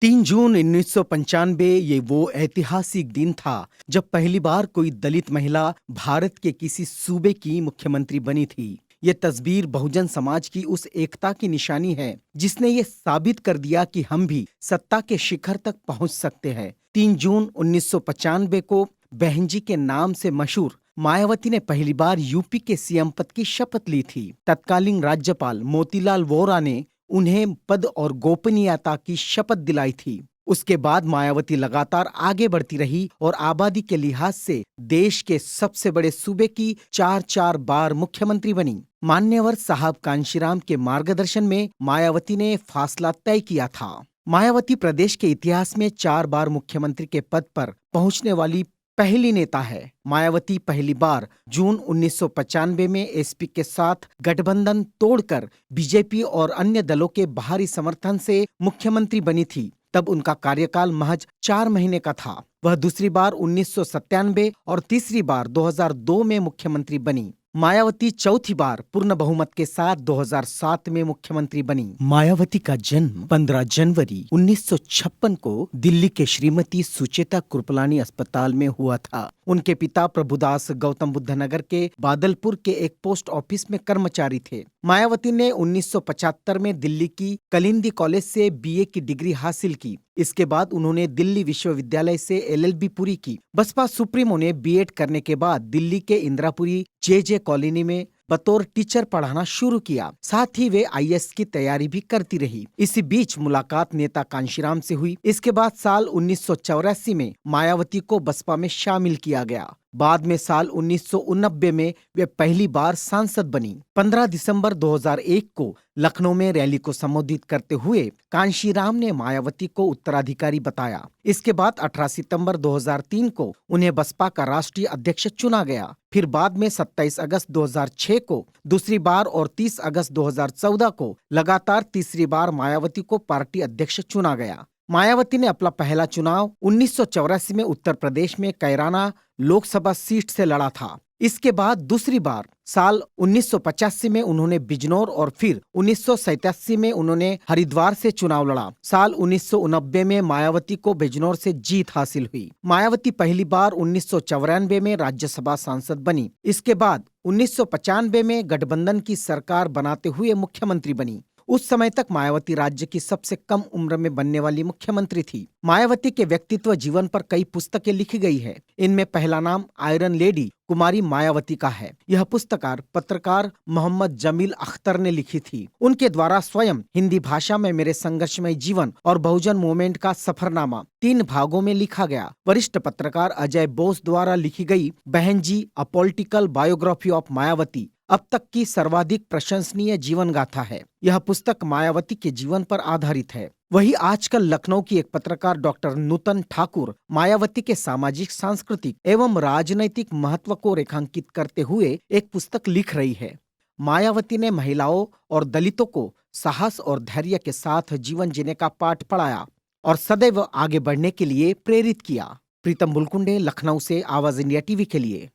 3 जून 1995 ये वो ऐतिहासिक दिन था जब पहली बार कोई दलित महिला भारत के किसी सूबे की मुख्यमंत्री बनी थी। ये तस्वीर बहुजन समाज की उस एकता की निशानी है जिसने ये साबित कर दिया कि हम भी सत्ता के शिखर तक पहुंच सकते हैं। 3 जून 1995 को बहन जी के नाम से मशहूर मायावती ने पहली बार यूपी के सीएम पद की शपथ ली थी। तत्कालीन राज्यपाल मोतीलाल वोरा ने उन्हें पद और गोपनीयता की शपथ दिलाई थी। उसके बाद मायावती लगातार आगे बढ़ती रही और आबादी के लिहाज से देश के सबसे बड़े सूबे की चार चार बार मुख्यमंत्री बनी। मान्यवर साहब कांशीराम के मार्गदर्शन में मायावती ने फैसला तय किया था। मायावती प्रदेश के इतिहास में 4 बार मुख्यमंत्री के पद पर पहुंचने वाली पहली नेता है। मायावती पहली बार जून 1995 में एसपी के साथ गठबंधन तोड़कर बीजेपी और अन्य दलों के बाहरी समर्थन से मुख्यमंत्री बनी थी। तब उनका कार्यकाल महज 4 महीने का था। वह दूसरी बार 1997 और तीसरी बार 2002 में मुख्यमंत्री बनी। मायावती चौथी बार पूर्ण बहुमत के साथ 2007 में मुख्यमंत्री बनी। मायावती का जन्म 15 जनवरी 1956 को दिल्ली के श्रीमती सुचेता कृपलानी अस्पताल में हुआ था। उनके पिता प्रभुदास गौतम बुद्ध नगर के बादलपुर के एक पोस्ट ऑफिस में कर्मचारी थे। मायावती ने 1975 में दिल्ली की कलिंदी कॉलेज से बीए की डिग्री हासिल की। इसके बाद उन्होंने दिल्ली विश्वविद्यालय से एलएलबी पूरी की। बसपा सुप्रीमो ने बीएड करने के बाद दिल्ली के इंदिरापुरी जे कॉलोनी में बतौर टीचर पढ़ाना शुरू किया। साथ ही वे आईएएस की तैयारी भी करती रही। इसी बीच मुलाकात नेता कांशीराम से हुई। इसके बाद साल 1984 में मायावती को बसपा में शामिल किया गया। बाद में साल 1989 में वे पहली बार सांसद बनी। 15 दिसंबर 2001 को लखनऊ में रैली को संबोधित करते हुए कांशीराम ने मायावती को उत्तराधिकारी बताया। इसके बाद 18 सितंबर 2003 को उन्हें बसपा का राष्ट्रीय अध्यक्ष चुना गया। फिर बाद में 27 अगस्त 2006 को दूसरी बार और 30 अगस्त 2014 को लगातार तीसरी बार मायावती को पार्टी अध्यक्ष चुना गया। मायावती ने अपना पहला चुनाव 1984 में उत्तर प्रदेश में कैराना लोकसभा सीट से लड़ा था। इसके बाद दूसरी बार साल 1985 में उन्होंने बिजनौर और फिर 1987 में उन्होंने हरिद्वार से चुनाव लड़ा। साल 1989 में मायावती को बिजनौर से जीत हासिल हुई। मायावती पहली बार 1994 में राज्यसभा सांसद बनी। इसके बाद 1995 में गठबंधन की सरकार बनाते हुए मुख्यमंत्री बनी। उस समय तक मायावती राज्य की सबसे कम उम्र में बनने वाली मुख्यमंत्री थी। मायावती के व्यक्तित्व जीवन पर कई पुस्तकें लिखी गई है। इनमें पहला नाम आयरन लेडी कुमारी मायावती का है। यह पुस्तकार पत्रकार मोहम्मद जमील अख्तर ने लिखी थी। उनके द्वारा स्वयं हिंदी भाषा में मेरे संघर्षमय जीवन और बहुजन मूवमेंट का सफरनामा 3 भागों में लिखा गया। वरिष्ठ पत्रकार अजय बोस द्वारा लिखी गई Behenji a political biography of Mayawati अब तक की सर्वाधिक प्रशंसनीय जीवन गाथा है। यह पुस्तक मायावती के जीवन पर आधारित है। वही आजकल लखनऊ की एक पत्रकार डॉक्टर नूतन ठाकुर मायावती के सामाजिक, सांस्कृतिक एवं राजनैतिक महत्व को रेखांकित करते हुए एक पुस्तक लिख रही है। मायावती ने महिलाओं और दलितों को साहस और धैर्य के साथ जीवन जीने का पाठ पढ़ाया और सदैव आगे बढ़ने के लिए प्रेरित किया। प्रीतम बुलकुंडे, लखनऊ से आवाज इंडिया टीवी के लिए।